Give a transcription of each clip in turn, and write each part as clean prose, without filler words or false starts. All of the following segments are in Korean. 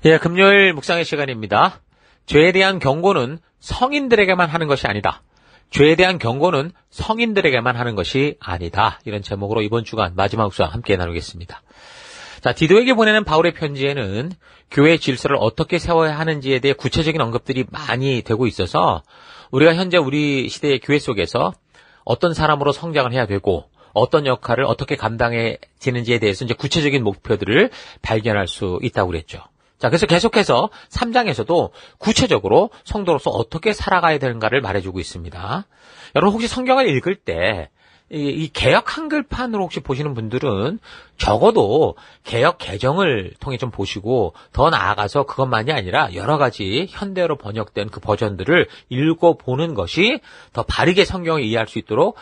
예, 금요일 묵상의 시간입니다. 죄에 대한 경고는 성인들에게만 하는 것이 아니다. 죄에 대한 경고는 성인들에게만 하는 것이 아니다. 이런 제목으로 이번 주간 마지막 묵상 함께 나누겠습니다. 자, 디도에게 보내는 바울의 편지에는 교회의 질서를 어떻게 세워야 하는지에 대해 구체적인 언급들이 많이 되고 있어서 우리가 현재 우리 시대의 교회 속에서 어떤 사람으로 성장을 해야 되고 어떤 역할을 어떻게 감당해지는지에 대해서 이제 구체적인 목표들을 발견할 수 있다고 그랬죠. 자, 그래서 계속해서 3장에서도 구체적으로 성도로서 어떻게 살아가야 되는가를 말해주고 있습니다. 여러분 혹시 성경을 읽을 때 이 개역 한글판으로 혹시 보시는 분들은 적어도 개역 개정을 통해 좀 보시고 더 나아가서 그것만이 아니라 여러 가지 현대어로 번역된 그 버전들을 읽어보는 것이 더 바르게 성경을 이해할 수 있도록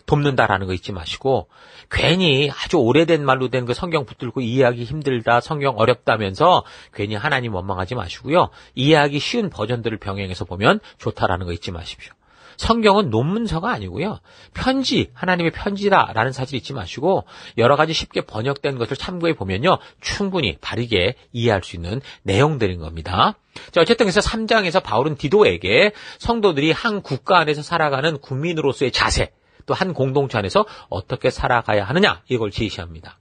돕는다라는 거 잊지 마시고 괜히 아주 오래된 말로 된 그 성경 붙들고 이해하기 힘들다, 성경 어렵다면서 괜히 하나님 원망하지 마시고요. 이해하기 쉬운 버전들을 병행해서 보면 좋다라는 거 잊지 마십시오. 성경은 논문서가 아니고요. 편지, 하나님의 편지다라는 사실 잊지 마시고 여러 가지 쉽게 번역된 것을 참고해 보면요. 충분히 바르게 이해할 수 있는 내용들인 겁니다. 자, 어쨌든 그래서 3장에서 바울은 디도에게 성도들이 한 국가 안에서 살아가는 국민으로서의 자세, 또 한 공동체 안에서 어떻게 살아가야 하느냐 이걸 제시합니다.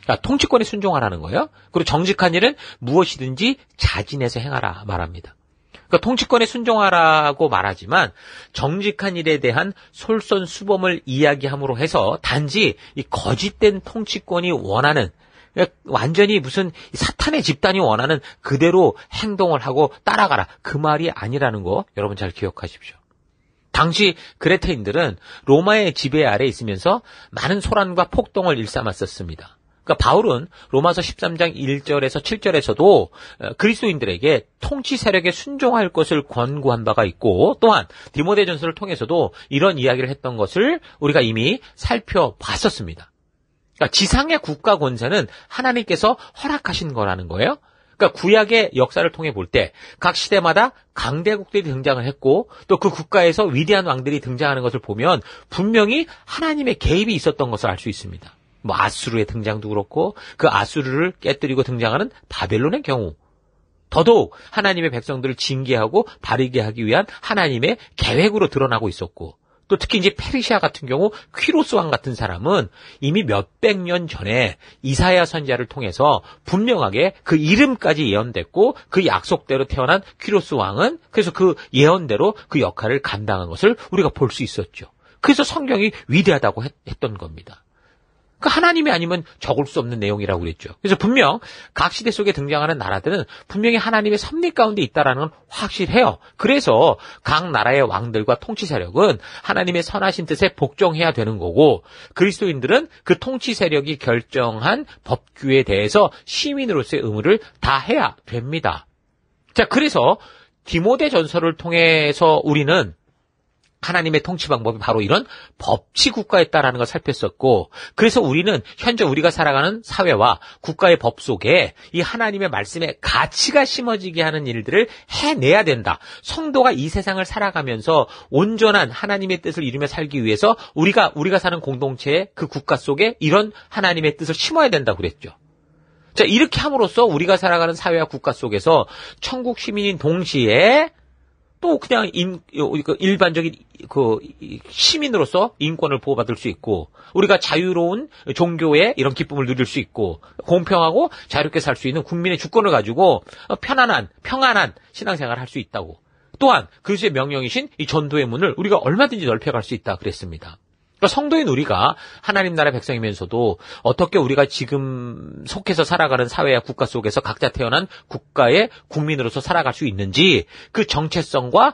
그러니까 통치권에 순종하라는 거예요. 그리고 정직한 일은 무엇이든지 자진해서 행하라 말합니다. 그러니까 통치권에 순종하라고 말하지만 정직한 일에 대한 솔선수범을 이야기함으로 해서 단지 이 거짓된 통치권이 원하는 완전히 무슨 사탄의 집단이 원하는 그대로 행동을 하고 따라가라 그 말이 아니라는 거 여러분 잘 기억하십시오. 당시 그레테인들은 로마의 지배 아래 있으면서 많은 소란과 폭동을 일삼았었습니다. 그러니까 바울은 로마서 13장 1절에서 7절에서도 그리스도인들에게 통치 세력에 순종할 것을 권고한 바가 있고 또한 디모데전서를 통해서도 이런 이야기를 했던 것을 우리가 이미 살펴봤었습니다. 그러니까 지상의 국가 권세는 하나님께서 허락하신 거라는 거예요. 그러니까 구약의 역사를 통해 볼 때 각 시대마다 강대국들이 등장을 했고 또 그 국가에서 위대한 왕들이 등장하는 것을 보면 분명히 하나님의 개입이 있었던 것을 알 수 있습니다. 뭐 아수르의 등장도 그렇고 그 아수르를 깨뜨리고 등장하는 바벨론의 경우 더더욱 하나님의 백성들을 징계하고 바르게 하기 위한 하나님의 계획으로 드러나고 있었고 또 특히 이제 페르시아 같은 경우 퀴로스 왕 같은 사람은 이미 몇백 년 전에 이사야 선지자를 통해서 분명하게 그 이름까지 예언됐고 그 약속대로 태어난 퀴로스 왕은 그래서 그 예언대로 그 역할을 감당한 것을 우리가 볼 수 있었죠. 그래서 성경이 위대하다고 했던 겁니다. 하나님이 아니면 적을 수 없는 내용이라고 그랬죠. 그래서 분명 각 시대 속에 등장하는 나라들은 분명히 하나님의 섭리 가운데 있다라는 건 확실해요. 그래서 각 나라의 왕들과 통치 세력은 하나님의 선하신 뜻에 복종해야 되는 거고 그리스도인들은 그 통치 세력이 결정한 법규에 대해서 시민으로서의 의무를 다해야 됩니다. 자, 그래서 디모데전서를 통해서 우리는 하나님의 통치 방법이 바로 이런 법치 국가였다라는 걸 살폈었고 그래서 우리는 현재 우리가 살아가는 사회와 국가의 법 속에 이 하나님의 말씀에 가치가 심어지게 하는 일들을 해내야 된다. 성도가 이 세상을 살아가면서 온전한 하나님의 뜻을 이루며 살기 위해서 우리가 사는 공동체의 그 국가 속에 이런 하나님의 뜻을 심어야 된다고 그랬죠. 자, 이렇게 함으로써 우리가 살아가는 사회와 국가 속에서 천국 시민인 동시에 또 그냥 일반적인 그 시민으로서 인권을 보호받을 수 있고 우리가 자유로운 종교의 이런 기쁨을 누릴 수 있고 공평하고 자유롭게 살 수 있는 국민의 주권을 가지고 평안한 신앙생활을 할 수 있다고. 또한 그리스도의 명령이신 이 전도의 문을 우리가 얼마든지 넓혀갈 수 있다 그랬습니다. 그러니까 성도인 우리가 하나님 나라 백성이면서도 어떻게 우리가 지금 속해서 살아가는 사회와 국가 속에서 각자 태어난 국가의 국민으로서 살아갈 수 있는지 그 정체성과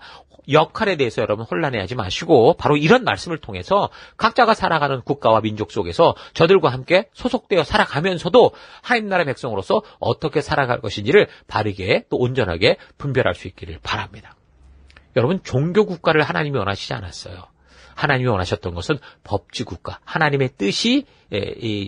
역할에 대해서 여러분 혼란해하지 마시고 바로 이런 말씀을 통해서 각자가 살아가는 국가와 민족 속에서 저들과 함께 소속되어 살아가면서도 하나님 나라 백성으로서 어떻게 살아갈 것인지를 바르게 또 온전하게 분별할 수 있기를 바랍니다. 여러분 종교 국가를 하나님이 원하시지 않았어요. 하나님이 원하셨던 것은 법치 국가, 하나님의 뜻이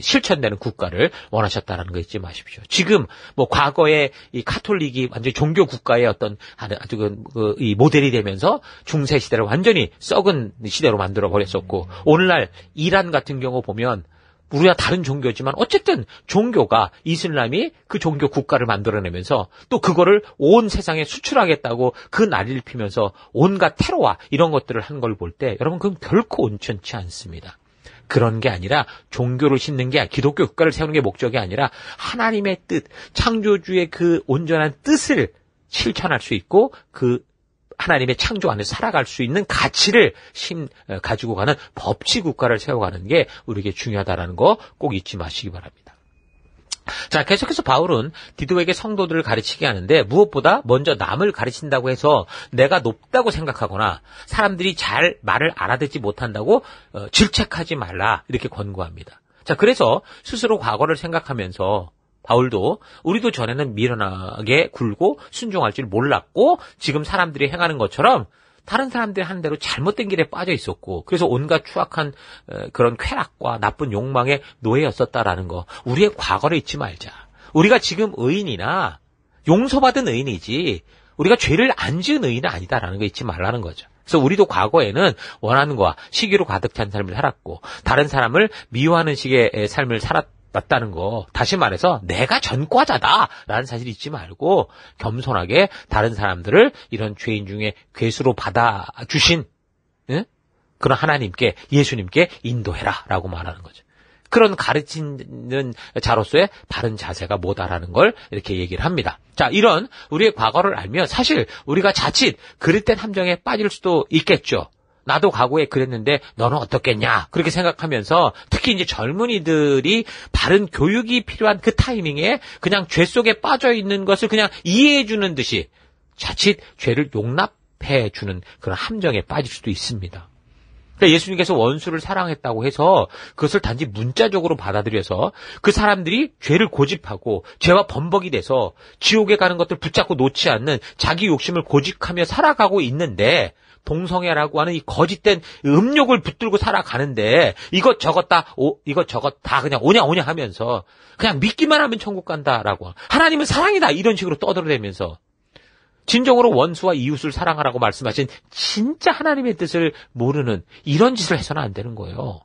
실천되는 국가를 원하셨다는 거 잊지 마십시오. 지금 뭐 과거에 이 카톨릭이 완전히 종교 국가의 어떤 아주 이 모델이 되면서 중세 시대를 완전히 썩은 시대로 만들어 버렸었고 오늘날 이란 같은 경우 보면 우리가 다른 종교지만 어쨌든 종교가 이슬람이 그 종교 국가를 만들어내면서 또 그거를 온 세상에 수출하겠다고 그 난리를 피면서 온갖 테러와 이런 것들을 한 걸 볼 때 여러분 그건 결코 온전치 않습니다. 그런 게 아니라 종교를 심는 게 기독교 국가를 세우는 게 목적이 아니라 하나님의 뜻, 창조주의 그 온전한 뜻을 실천할 수 있고 그 하나님의 창조 안에 살아갈 수 있는 가치를 가지고 가는 법치 국가를 세워가는 게 우리에게 중요하다는 거 꼭 잊지 마시기 바랍니다. 자, 계속해서 바울은 디도에게 성도들을 가르치게 하는데 무엇보다 먼저 남을 가르친다고 해서 내가 높다고 생각하거나 사람들이 잘 말을 알아듣지 못한다고 질책하지 말라 이렇게 권고합니다. 자, 그래서 스스로 과거를 생각하면서 바울도 우리도 전에는 미련하게 굴고 순종할 줄 몰랐고 지금 사람들이 행하는 것처럼 다른 사람들이 하는 대로 잘못된 길에 빠져 있었고 그래서 온갖 추악한 그런 쾌락과 나쁜 욕망의 노예였었다라는 거 우리의 과거를 잊지 말자. 우리가 지금 의인이나 용서받은 의인이지 우리가 죄를 안 지은 의인은 아니다라는 거 잊지 말라는 거죠. 그래서 우리도 과거에는 원하는 것과 시기로 가득 찬 삶을 살았고 다른 사람을 미워하는 식의 삶을 살았다는 거 다시 말해서 내가 전과자다라는 사실 잊지 말고 겸손하게 다른 사람들을 이런 죄인 중에 괴수로 받아주신 그런 하나님께 예수님께 인도해라라고 말하는 거죠. 그런 가르치는 자로서의 바른 자세가 뭐다라는 걸 이렇게 얘기를 합니다. 자, 이런 우리의 과거를 알면 사실 우리가 자칫 그릇된 함정에 빠질 수도 있겠죠. 나도 과거에 그랬는데 너는 어떻겠냐 그렇게 생각하면서 특히 이제 젊은이들이 바른 교육이 필요한 그 타이밍에 그냥 죄 속에 빠져 있는 것을 그냥 이해해 주는 듯이 자칫 죄를 용납해 주는 그런 함정에 빠질 수도 있습니다. 그러니까 예수님께서 원수를 사랑했다고 해서 그것을 단지 문자적으로 받아들여서 그 사람들이 죄를 고집하고 죄와 범벅이 돼서 지옥에 가는 것들 붙잡고 놓지 않는 자기 욕심을 고집하며 살아가고 있는데 동성애라고 하는 이 거짓된 음욕을 붙들고 살아가는데 이것저것 다 그냥 오냐 하면서 그냥 믿기만 하면 천국 간다라고 하나님은 사랑이다 이런 식으로 떠들어대면서 진정으로 원수와 이웃을 사랑하라고 말씀하신 진짜 하나님의 뜻을 모르는 이런 짓을 해서는 안 되는 거예요.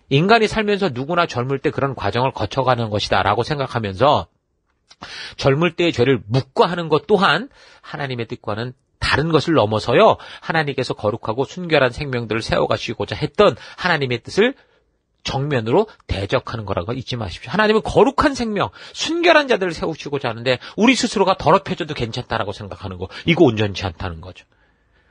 인간이 살면서 누구나 젊을 때 그런 과정을 거쳐가는 것이다라고 생각하면서 젊을 때의 죄를 묵과하는 것 또한 하나님의 뜻과는 다른 것을 넘어서요. 하나님께서 거룩하고 순결한 생명들을 세워가시고자 했던 하나님의 뜻을 정면으로 대적하는 거라고 잊지 마십시오. 하나님은 거룩한 생명, 순결한 자들을 세우시고자 하는데 우리 스스로가 더럽혀져도 괜찮다라고 생각하는 거, 이거 온전치 않다는 거죠.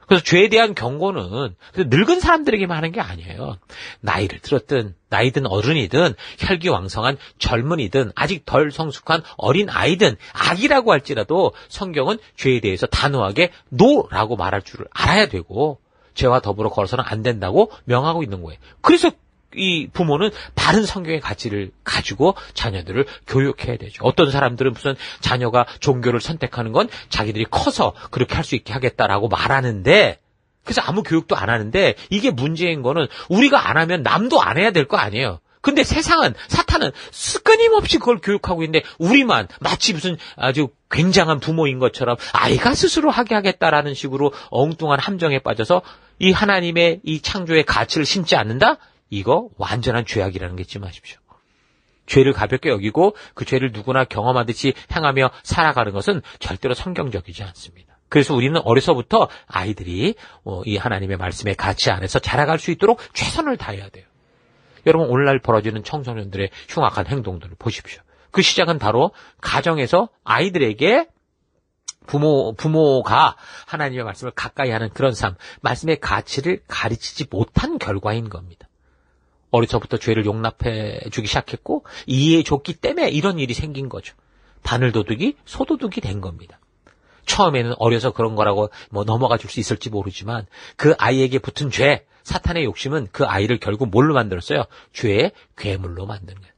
그래서 죄에 대한 경고는 늙은 사람들에게만 하는 게 아니에요. 나이를 들었든 나이든 어른이든 혈기왕성한 젊은이든 아직 덜 성숙한 어린 아이든 아기라고 할지라도 성경은 죄에 대해서 단호하게 노라고 말할 줄을 알아야 되고 죄와 더불어 걸어서는 안 된다고 명하고 있는 거예요. 그래서 이 부모는 바른 성경의 가치를 가지고 자녀들을 교육해야 되죠. 어떤 사람들은 무슨 자녀가 종교를 선택하는 건 자기들이 커서 그렇게 할 수 있게 하겠다라고 말하는데 그래서 아무 교육도 안 하는데 이게 문제인 거는 우리가 안 하면 남도 안 해야 될 거 아니에요. 근데 세상은 사탄은 끊임없이 그걸 교육하고 있는데 우리만 마치 무슨 아주 굉장한 부모인 것처럼 아이가 스스로 하게 하겠다라는 식으로 엉뚱한 함정에 빠져서 이 하나님의 이 창조의 가치를 심지 않는다? 이거 완전한 죄악이라는 게 잊지 마십시오. 죄를 가볍게 여기고 그 죄를 누구나 경험하듯이 행하며 살아가는 것은 절대로 성경적이지 않습니다. 그래서 우리는 어려서부터 아이들이 이 하나님의 말씀의 가치 안에서 자라갈 수 있도록 최선을 다해야 돼요. 여러분 오늘날 벌어지는 청소년들의 흉악한 행동들을 보십시오. 그 시작은 바로 가정에서 아이들에게 부모가 하나님의 말씀을 가까이 하는 그런 삶, 말씀의 가치를 가르치지 못한 결과인 겁니다. 어려서부터 죄를 용납해 주기 시작했고 이해해 줬기 때문에 이런 일이 생긴 거죠. 바늘도둑이 소도둑이 된 겁니다. 처음에는 어려서 그런 거라고 넘어가 줄 수 있을지 모르지만 그 아이에게 붙은 죄, 사탄의 욕심은 그 아이를 결국 뭘로 만들었어요? 죄의 괴물로 만든 거예요.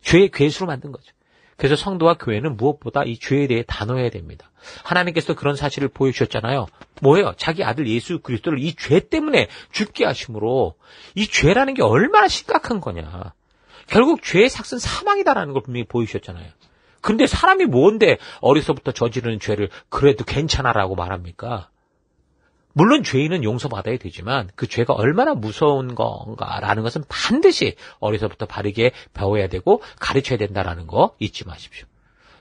죄의 괴수로 만든 거죠. 그래서 성도와 교회는 무엇보다 이 죄에 대해 단호해야 됩니다. 하나님께서 그런 사실을 보여주셨잖아요. 뭐예요? 자기 아들 예수 그리스도를 이 죄 때문에 죽게 하심으로 이 죄라는 게 얼마나 심각한 거냐. 결국 죄의 삭은 사망이다라는 걸 분명히 보여주셨잖아요. 근데 사람이 뭔데 어려서부터 저지르는 죄를 그래도 괜찮아라고 말합니까? 물론 죄인은 용서받아야 되지만 그 죄가 얼마나 무서운 건가라는 것은 반드시 어려서부터 바르게 배워야 되고 가르쳐야 된다라는 거 잊지 마십시오.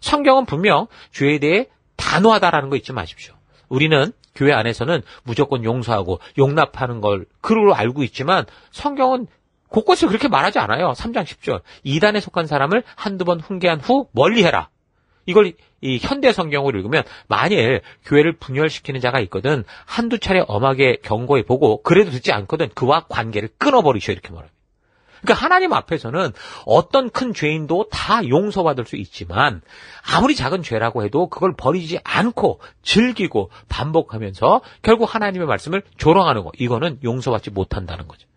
성경은 분명 죄에 대해 단호하다라는 거 잊지 마십시오. 우리는 교회 안에서는 무조건 용서하고 용납하는 걸 그로 알고 있지만 성경은 곳곳에 그렇게 말하지 않아요. 3장 10절. 이단에 속한 사람을 한두 번 훈계한 후 멀리해라. 이걸 이 현대 성경으로 읽으면 만일 교회를 분열시키는 자가 있거든 한두 차례 엄하게 경고해 보고 그래도 듣지 않거든 그와 관계를 끊어버리셔 이렇게 말합니다. 그러니까 하나님 앞에서는 어떤 큰 죄인도 다 용서받을 수 있지만 아무리 작은 죄라고 해도 그걸 버리지 않고 즐기고 반복하면서 결국 하나님의 말씀을 조롱하는 거 이거는 용서받지 못한다는 거죠.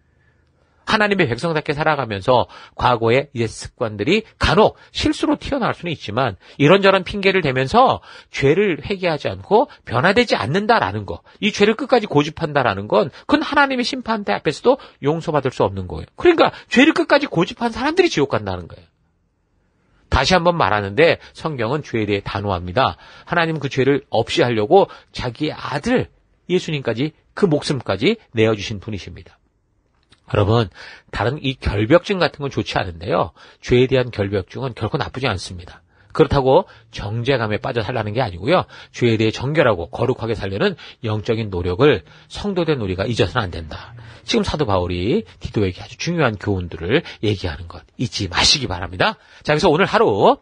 하나님의 백성답게 살아가면서 과거의 이제 습관들이 간혹 실수로 튀어나올 수는 있지만 이런저런 핑계를 대면서 죄를 회개하지 않고 변화되지 않는다라는 거, 이 죄를 끝까지 고집한다라는 건 그건 하나님의 심판대 앞에서도 용서받을 수 없는 거예요. 그러니까 죄를 끝까지 고집한 사람들이 지옥 간다는 거예요. 다시 한번 말하는데 성경은 죄에 대해 단호합니다. 하나님은 그 죄를 없이 하려고 자기의 아들 예수님까지 그 목숨까지 내어주신 분이십니다. 여러분, 다른 이 결벽증 같은 건 좋지 않은데요. 죄에 대한 결벽증은 결코 나쁘지 않습니다. 그렇다고 정죄감에 빠져 살라는 게 아니고요. 죄에 대해 정결하고 거룩하게 살려는 영적인 노력을 성도된 우리가 잊어서는 안 된다. 지금 사도 바울이 디도에게 아주 중요한 교훈들을 얘기하는 것 잊지 마시기 바랍니다. 자, 그래서 오늘 하루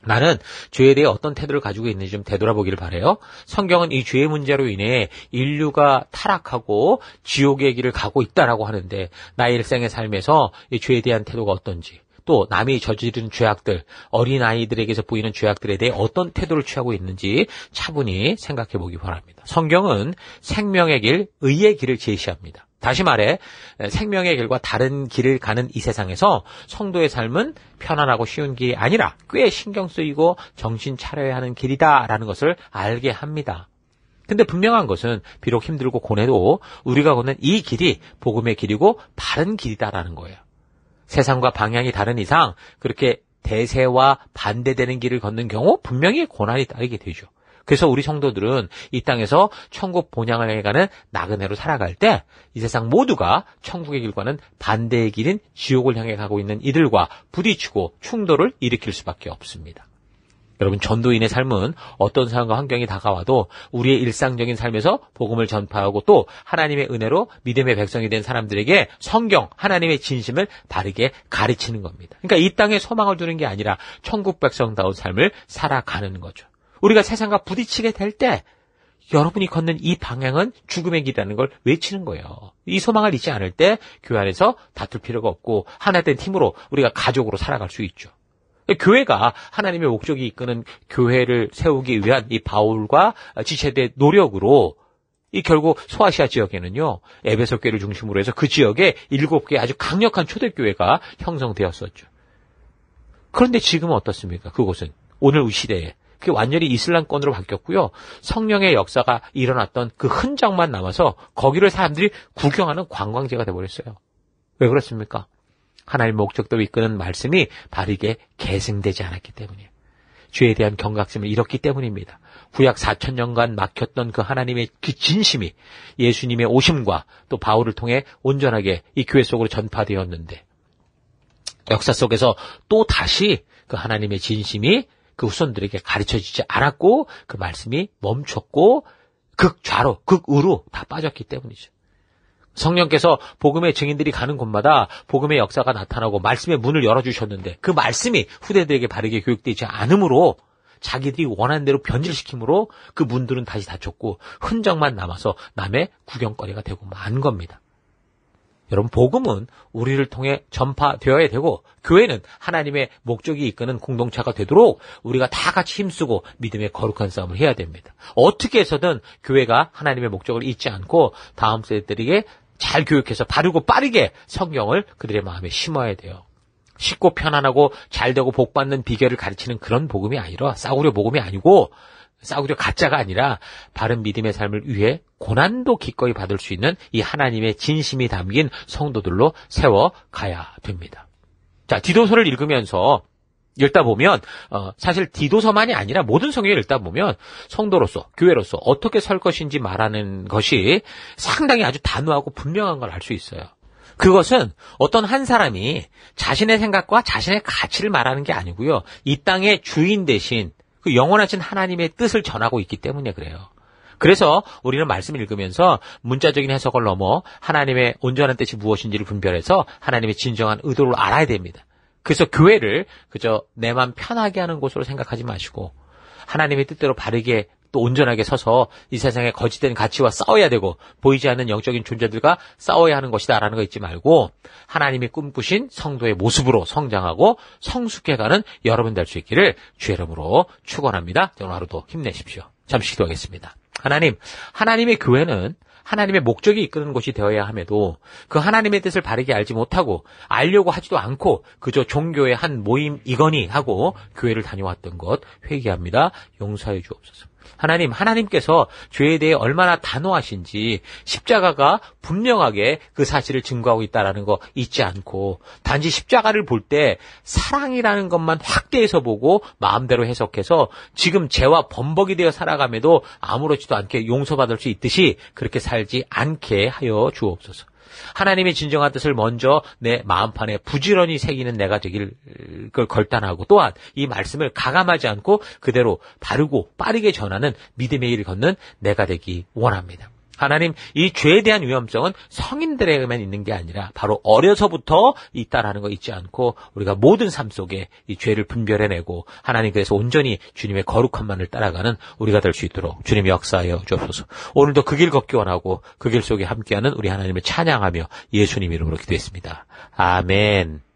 나는 죄에 대해 어떤 태도를 가지고 있는지 좀 되돌아보기를 바라요. 성경은 이 죄의 문제로 인해 인류가 타락하고 지옥의 길을 가고 있다라고 하는데 나의 일생의 삶에서 이 죄에 대한 태도가 어떤지 또 남이 저지른 죄악들, 어린아이들에게서 보이는 죄악들에 대해 어떤 태도를 취하고 있는지 차분히 생각해 보기 바랍니다. 성경은 생명의 길, 의의 길을 제시합니다. 다시 말해 생명의 길과 다른 길을 가는 이 세상에서 성도의 삶은 편안하고 쉬운 길이 아니라 꽤 신경 쓰이고 정신 차려야 하는 길이다라는 것을 알게 합니다. 근데 분명한 것은 비록 힘들고 고뇌도 우리가 걷는 이 길이 복음의 길이고 바른 길이다라는 거예요. 세상과 방향이 다른 이상 그렇게 대세와 반대되는 길을 걷는 경우 분명히 고난이 따르게 되죠. 그래서 우리 성도들은 이 땅에서 천국 본향을 향해 가는 나그네로 살아갈 때 이 세상 모두가 천국의 길과는 반대의 길인 지옥을 향해 가고 있는 이들과 부딪히고 충돌을 일으킬 수밖에 없습니다. 여러분, 전도인의 삶은 어떤 상황과 환경이 다가와도 우리의 일상적인 삶에서 복음을 전파하고 또 하나님의 은혜로 믿음의 백성이 된 사람들에게 성경, 하나님의 진심을 바르게 가르치는 겁니다. 그러니까 이 땅에 소망을 두는 게 아니라 천국 백성다운 삶을 살아가는 거죠. 우리가 세상과 부딪히게 될 때 여러분이 걷는 이 방향은 죽음의 길이라는 걸 외치는 거예요. 이 소망을 잊지 않을 때 교회 안에서 다툴 필요가 없고 하나된 팀으로 우리가 가족으로 살아갈 수 있죠. 교회가 하나님의 목적이 이끄는 교회를 세우기 위한 이 바울과 지체들의 노력으로 이 결국 소아시아 지역에는요. 에베소 교회를 중심으로 해서 그 지역에 7개 아주 강력한 초대교회가 형성되었었죠. 그런데 지금은 어떻습니까? 그곳은 오늘 이 시대에 그게 완전히 이슬람권으로 바뀌었고요. 성령의 역사가 일어났던 그 흔적만 남아서 거기를 사람들이 구경하는 관광지가 돼버렸어요. 왜 그렇습니까? 하나님의 목적대로 이끄는 말씀이 바르게 계승되지 않았기 때문이에요. 죄에 대한 경각심을 잃었기 때문입니다. 구약 4,000년간 막혔던 그 하나님의 그 진심이 예수님의 오심과 또 바울을 통해 온전하게 이 교회 속으로 전파되었는데 역사 속에서 또 다시 그 하나님의 진심이 그 후손들에게 가르쳐지지 않았고 그 말씀이 멈췄고 극좌로 극우로 다 빠졌기 때문이죠. 성령께서 복음의 증인들이 가는 곳마다 복음의 역사가 나타나고 말씀의 문을 열어주셨는데 그 말씀이 후대들에게 바르게 교육되지 않으므로 자기들이 원하는 대로 변질시키므로 그 문들은 다시 닫혔고 흔적만 남아서 남의 구경거리가 되고 만 겁니다. 여러분, 복음은 우리를 통해 전파되어야 되고 교회는 하나님의 목적이 이끄는 공동체가 되도록 우리가 다 같이 힘쓰고 믿음의 거룩한 싸움을 해야 됩니다. 어떻게 해서든 교회가 하나님의 목적을 잊지 않고 다음 세대들에게 잘 교육해서 바르고 빠르게 성경을 그들의 마음에 심어야 돼요. 쉽고 편안하고 잘되고 복받는 비결을 가르치는 그런 복음이 아니라 싸구려 복음이 아니고 싸구려 가짜가 아니라 바른 믿음의 삶을 위해 고난도 기꺼이 받을 수 있는 이 하나님의 진심이 담긴 성도들로 세워가야 됩니다. 자, 디도서를 읽으면서 읽다 보면 사실 디도서만이 아니라 모든 성경을 읽다 보면 성도로서 교회로서 어떻게 설 것인지 말하는 것이 상당히 아주 단호하고 분명한 걸 알 수 있어요. 그것은 어떤 한 사람이 자신의 생각과 자신의 가치를 말하는 게 아니고요. 이 땅의 주인 대신 그 영원하신 하나님의 뜻을 전하고 있기 때문에 그래요. 그래서 우리는 말씀을 읽으면서 문자적인 해석을 넘어 하나님의 온전한 뜻이 무엇인지를 분별해서 하나님의 진정한 의도를 알아야 됩니다. 그래서 교회를 그저 내 맘 편하게 하는 곳으로 생각하지 마시고 하나님의 뜻대로 바르게 또 온전하게 서서 이 세상의 거짓된 가치와 싸워야 되고 보이지 않는 영적인 존재들과 싸워야 하는 것이다라는 거 잊지 말고 하나님이 꿈꾸신 성도의 모습으로 성장하고 성숙해가는 여러분 될 수 있기를 주의 이름으로 축원합니다. 오늘 하루도 힘내십시오. 잠시 기도하겠습니다. 하나님, 하나님의 교회는 하나님의 목적이 이끄는 곳이 되어야 함에도 그 하나님의 뜻을 바르게 알지 못하고 알려고 하지도 않고 그저 종교의 한 모임이거니 하고 교회를 다녀왔던 것 회개합니다. 용서해 주옵소서. 하나님, 하나님께서 죄에 대해 얼마나 단호하신지 십자가가 분명하게 그 사실을 증거하고 있다는 거 잊지 않고 단지 십자가를 볼 때 사랑이라는 것만 확대해서 보고 마음대로 해석해서 지금 죄와 범벅이 되어 살아감에도 아무렇지도 않게 용서받을 수 있듯이 그렇게 살지 않게 하여 주옵소서. 하나님의 진정한 뜻을 먼저 내 마음판에 부지런히 새기는 내가 되길 결단하고 또한 이 말씀을 가감하지 않고 그대로 바르고 빠르게 전하는 믿음의 길을 걷는 내가 되기 원합니다. 하나님, 이 죄에 대한 위험성은 성인들에게만 있는 게 아니라 바로 어려서부터 있다라는 거 잊지 않고 우리가 모든 삶 속에 이 죄를 분별해내고 하나님께서 온전히 주님의 거룩함만을 따라가는 우리가 될 수 있도록 주님 역사하여 주옵소서. 오늘도 그 길 걷기 원하고 그 길 속에 함께하는 우리 하나님을 찬양하며 예수님 이름으로 기도했습니다. 아멘.